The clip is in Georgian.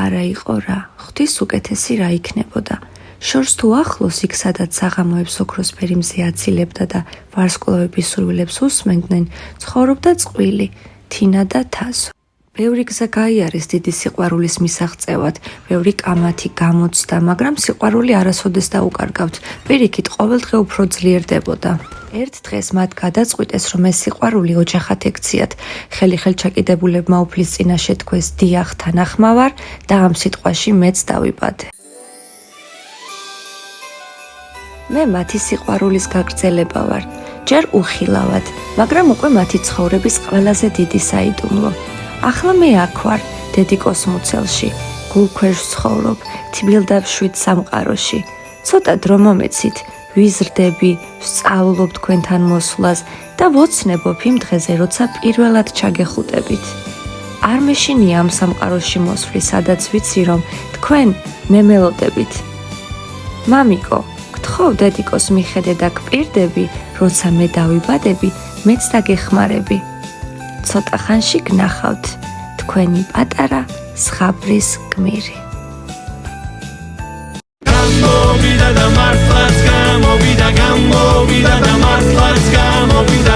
არა იყო რა, ღვთის უკეთესი რა იქნებოდა. შორს თუ ახლოს იქ სადაც საღამოებს ოქროსფერი მზე აცილებდა და ვარსკვლავების სურვილებს უსმენდნენ, ცხოვრობდა წყვილი, თინა და თაზო. ბევრი გზა გაიარეს დიდი სიყვარულის მისაღწევად, ბევრი კამათი გამოცდა, მაგრამ სიყვარული არასოდეს დაუკარგავთ, პირიქით ყოველდღე უფრო ძლიერდებოდა. ერთ დღეს მათ გადაწყვიტეს, რომ ეს სიყვარული ოჯახად ექციათ. ხელი-ხელ ჩაკიდებულებმა უფლის წინაშე თქვეს, დიახ, თანახმა ვარ და ამ სიტყვაში მეც დავიბადე. მე მათი სიყვარულის გაგრძელება ვარ. ჯერ უხილავად, მაგრამ უკვე მათი ცხოვრების ყველაზე დიდი საიდუმლო. ახლა მე აქ ვარ, დედიკოს მუცელში, გულქვეშ ცხოვრობ, თბილ და მშვიდ სამყაროში. ცოტა დრო მომეცით, ვიზრდები, ვსწავლობ თქვენთან მოსვლას და ვოცნებობ იმ დღეზე, როცა პირველად ჩაგეხუტებით. არ მეშინია ამ სამყაროში მოსვლის, სადაც ვიცი, რომ თქვენ მე მელოდებით. მამიკო, გთხოვ დედიკოს მიხედე და გპირდები, როცა მე დავიბადები, მეც დაგეხმარები. ცოტა ხანში გნახავთ თქვენი პატარა ზღაბრის გმირი. Gammovida da Marflatz, gammovida da Marflatz, gammovida